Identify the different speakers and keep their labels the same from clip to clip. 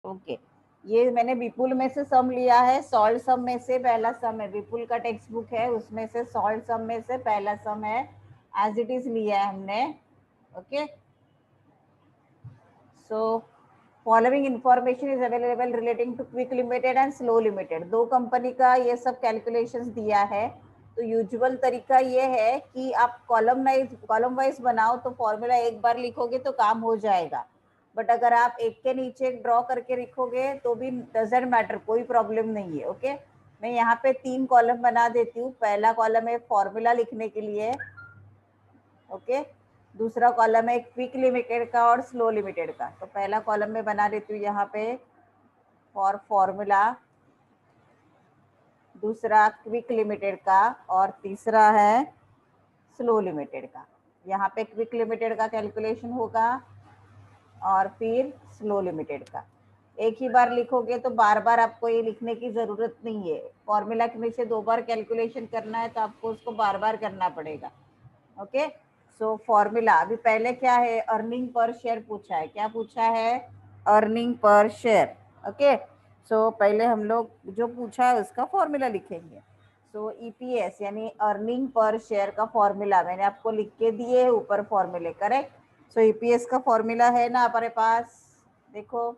Speaker 1: Okay, ये मैंने विपुल में से सम लिया है, सॉल्ट सम में से पहला सम है, विपुल का टेक्स्ट बुक है, उसमें से सॉल्ट सम में से पहला सम है, एज इट इज लिया है हमने। Okay, so following information is available relating to quick limited and slow limited. दो कंपनी का ये सब कैलकुलेशंस दिया है। तो यूजुअल तरीका ये है कि आप कॉलम वाइज बनाओ, तो फॉर्मूला एक बार लिखोगे तो काम हो जाएगा। बट अगर आप एक के नीचे एक ड्रॉ करके लिखोगे तो भी डजेंट मैटर, कोई प्रॉब्लम नहीं है। ओके, मैं यहाँ पे 3 कॉलम बना देती हूँ। पहला कॉलम है फॉर्मूला लिखने के लिए, ओके, दूसरा कॉलम है क्विक लिमिटेड का और स्लो लिमिटेड का। तो पहला कॉलम में बना देती हूँ यहाँ पे फॉर फॉर्मूला, दूसरा क्विक लिमिटेड का और तीसरा है स्लो लिमिटेड का। यहाँ पे क्विक लिमिटेड का कैलकुलेशन होगा और फिर स्लो लिमिटेड का। एक ही बार लिखोगे तो बार बार आपको ये लिखने की जरूरत नहीं है। फॉर्मूला के नीचे 2 बार कैलकुलेशन करना है तो आपको उसको बार बार करना पड़ेगा। ओके, सो फॉर्मूला अभी पहले क्या है, अर्निंग पर शेयर पूछा है। क्या पूछा है? Earning per share. ओके, सो पहले हम लोग जो पूछा है उसका फॉर्मूला लिखेंगे। सो ईपीएस यानी अर्निंग पर शेयर का फॉर्मूला मैंने आपको लिख के दिए है ऊपर फॉर्मूले, करेक्ट। सो ईपीएस का फॉर्मूला है ना हमारे पास, देखो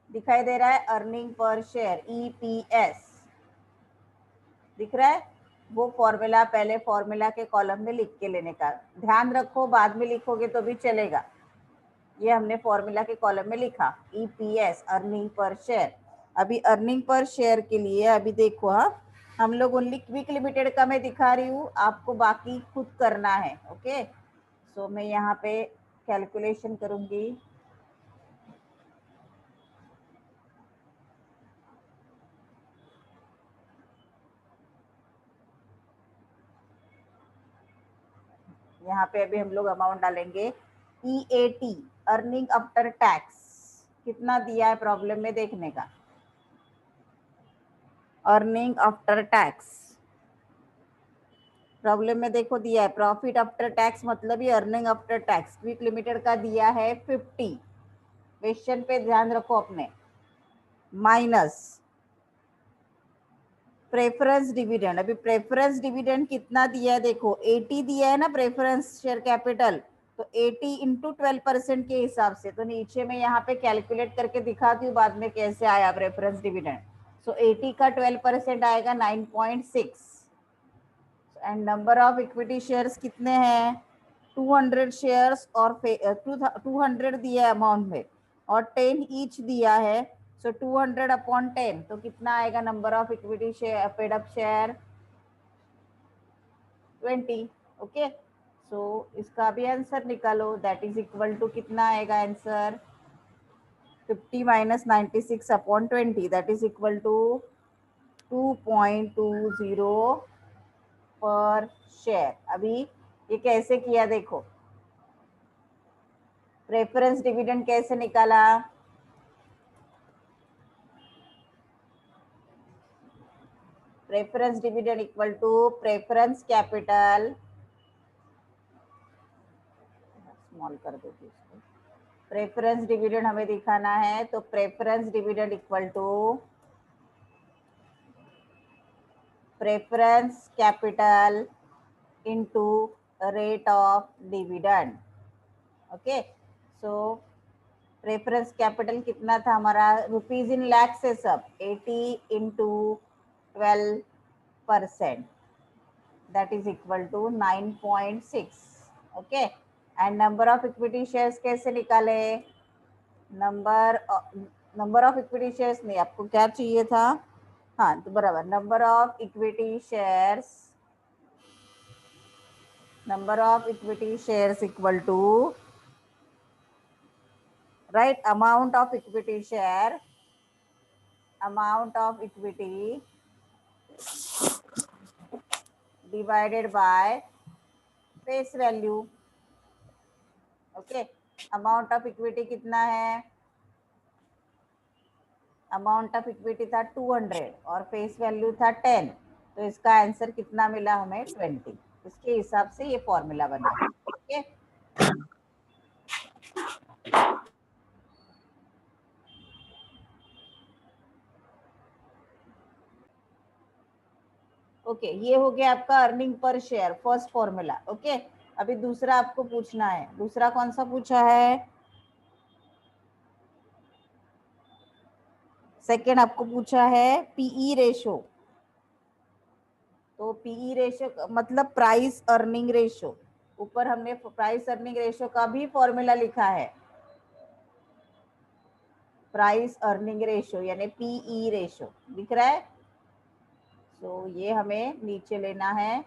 Speaker 1: दिखाई दे रहा है, अर्निंग पर शेयर ईपीएस दिख रहा है। वो फॉर्मूला पहले फॉर्मूला के कॉलम में लिख के लेने का ध्यान रखो, बाद में लिखोगे तो भी चलेगा। ये हमने फॉर्मूला के कॉलम में लिखा ईपीएस अर्निंग पर शेयर। अभी अर्निंग पर शेयर के लिए अभी देखो, हाँ हम लोग ओनली क्विक लिमिटेड का मैं दिखा रही हूँ, आपको बाकी खुद करना है। ओके, सो मैं यहाँ पे कैलकुलेशन करूंगी। यहाँ पे अभी हम लोग अमाउंट डालेंगे ईएटी अर्निंग आफ्टर टैक्स, कितना दिया है प्रॉब्लम में देखने का। अर्निंग आफ्टर टैक्स प्रॉब्लम में देखो दिया है प्रॉफिट आफ्टर टैक्स, मतलब ये earning after tax. Quick limited का दिया है 50, क्वेश्चन पे ध्यान रखो अपने, माइनस प्रेफरेंस डिविडेंड। अभी प्रेफरेंस डिविडेंड कितना दिया है देखो, 80 दिया है ना प्रेफरेंस शेयर कैपिटल, तो 80 इंटू 12% के हिसाब से। तो नीचे में यहाँ पे कैलकुलेट करके दिखाती हूँ बाद में कैसे आया प्रेफरेंस डिविडेंड। सो 80 का 12% आएगा 9.6। And number of equity shares कितने हैं, 200 शेयर्स और 200 दिया है अमाउंट में और 10 ईच दिया है। सो 200 अपॉन 10 तो कितना आएगा number of equity share paid up share, 20। Okay, so इसका भी आंसर निकालो, दैट इज इक्वल टू कितना आएगा answer, 50 minus 96 upon 20, that is equal to 2.20 per share. अभी ये कैसे किया देखो, प्रेफरेंस डिविडेंड कैसे निकाला, preference dividend equal to preference capital, small कर देती इसको, प्रेफरेंस डिविडेंड हमें दिखाना है तो preference dividend equal to preference capital into rate of dividend. Okay, so preference capital कितना था हमारा, रुपीज इन लैक्स से सब, 80 into 12%, that is equal to 9.6। Okay, and number of equity shares कैसे निकाले, नंबर ऑफ इक्विटी शेयर्स नहीं, आपको क्या चाहिए था, हाँ तो बराबर, number of equity shares equal to right amount of equity divided by face value। Okay, amount of equity कितना है, अमाउंट ऑफ इक्विटी था 200 और फेस वैल्यू था 10, तो इसका आंसर कितना मिला हमें 20। इसके हिसाब से ये फॉर्मूला बना। ओके, ओके, ये हो गया आपका earning per share first formula. Okay, अभी दूसरा आपको पूछना है। दूसरा कौन सा पूछा है? सेकेंड आपको पूछा है पीई रेशो। तो पीई रेशो मतलब प्राइस अर्निंग रेशो। ऊपर हमने प्राइस अर्निंग रेशो का भी फॉर्मूला लिखा है, प्राइस अर्निंग रेशो यानी पीई रेशो दिख रहा है। सो ये हमें नीचे लेना है,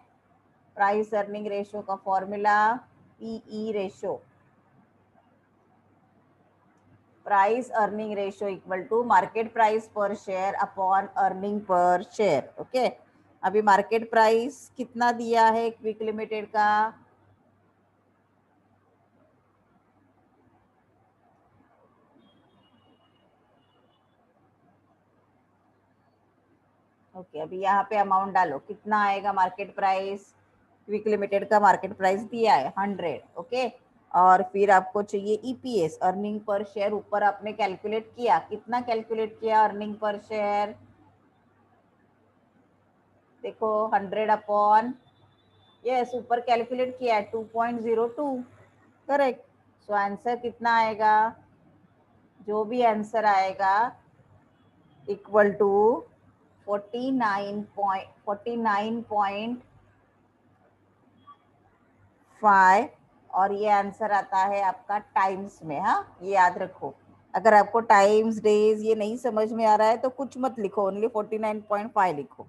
Speaker 1: प्राइस अर्निंग रेशो का formula P E ratio, price earning ratio equal to market price per share upon earning per share. Okay, अभी मार्केट प्राइस कितना दिया है क्विक लिमिटेड का? ओके, अभी यहाँ पे अमाउंट डालो, कितना आएगा मार्केट प्राइस? क्विक लिमिटेड का मार्केट प्राइस दिया है 100। ओके, और फिर आपको चाहिए ईपीएस अर्निंग पर शेयर। ऊपर आपने कैलकुलेट किया, कितना कैलकुलेट किया अर्निंग पर शेयर? देखो 100 अपॉन, यस ऊपर कैलकुलेट किया है 2.02, करेक्ट। सो आंसर कितना आएगा? जो भी आंसर आएगा इक्वल टू 49.5, और ये आंसर आता है आपका टाइम्स में। हाँ, ये याद रखो। अगर आपको टाइम्स डेज ये नहीं समझ में आ रहा है तो कुछ मत लिखो, ओनली 49.5 लिखो।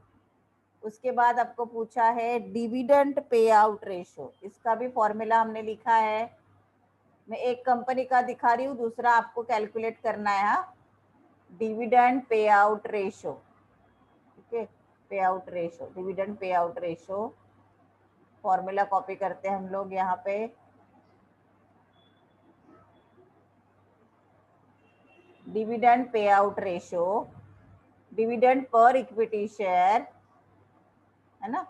Speaker 1: उसके बाद आपको पूछा है डिविडेंड पे आउट रेशो। इसका भी फॉर्मूला हमने लिखा है, मैं एक कंपनी का दिखा रही हूँ, दूसरा आपको कैलकुलेट करना है। हाँ, dividend pay out ratio. Okay, पे out ratio, dividend pay out ratio formula copy करते हैं हम लोग यहाँ पे। Dividend pay out ratio, dividend per equity share, है ना।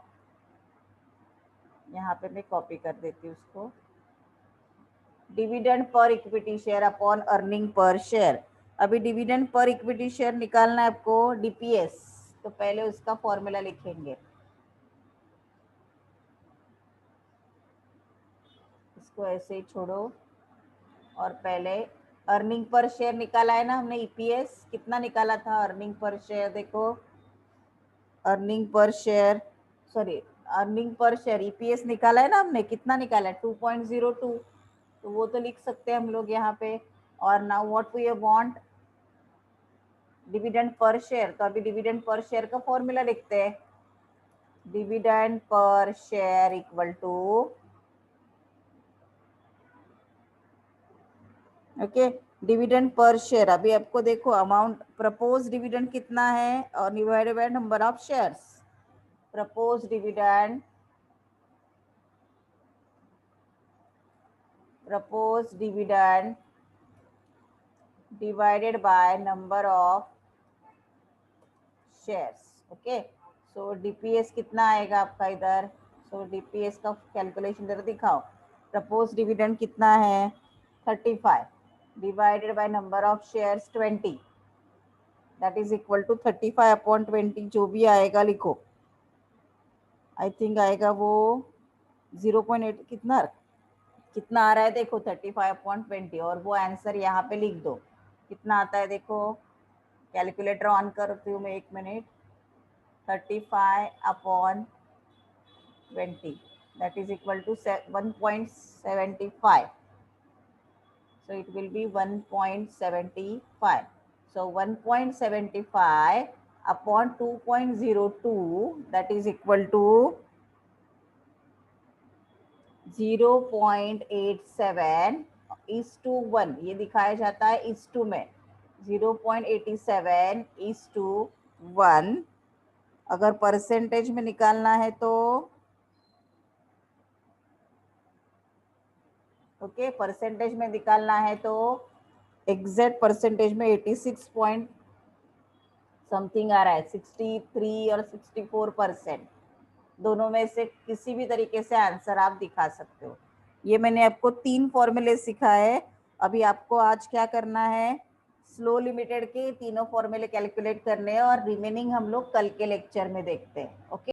Speaker 1: यहाँ पे मैं कॉपी कर देती हूँ उसको, dividend per equity share upon earning per share. अभी डिविडेंड पर इक्विटी शेयर निकालना है आपको, डीपीएस। तो पहले उसका फॉर्मूला लिखेंगे, इसको ऐसे ही छोड़ो, और पहले अर्निंग पर शेयर निकाला है ना हमने, ईपीएस कितना निकाला था अर्निंग पर शेयर? देखो earning per share, sorry earning per share EPS निकाला है ना हमने, कितना निकाला है? 2.02। तो वो तो लिख सकते हैं हम लोग यहाँ पे। और now what we want, dividend per share. तो अभी डिविडेंड पर शेयर का फॉर्मूला लिखते हैं, dividend per share equal to, okay, dividend per share. अभी आपको देखो अमाउंट, प्रपोज डिविडेंड कितना है और divided by number of shares. Propose dividend, propose dividend divided by number of shares. Okay, so DPS कितना आएगा आपका इधर? सो डीपीएस का कैलकुलेशन जरा दिखाओ। प्रपोज डिविडेंड कितना है? 35 divided by number of shares 20, that is equal to 35 upon 20। जो भी आएगा लिखो, आई थिंक आएगा वो 0.8, कितना कितना आ रहा है देखो, 35/20। और वो आंसर यहाँ पे लिख दो, कितना आता है देखो। कैलकुलेटर ऑन करती हूँ मैं, 1 minute. 35/20, that is equal to 1.75. So it will be 1.75. So 1.75 upon 2.02, that is equal to 0.87:1। ये दिखाया जाता है इस टू में, 0.87:1। अगर परसेंटेज में निकालना है तो ओके, परसेंटेज में निकालना है तो एग्जैक्ट परसेंटेज में 86 पॉइंट समथिंग आ रहा है, 63 और 64%। दोनों में से किसी भी तरीके से आंसर आप दिखा सकते हो। ये मैंने आपको 3 फॉर्मूले सिखाए। अभी आपको आज क्या करना है, स्लो लिमिटेड के तीनों फॉर्मूले कैलकुलेट करने हैं, और रिमेनिंग हम लोग कल के लेक्चर में देखते हैं। ओके।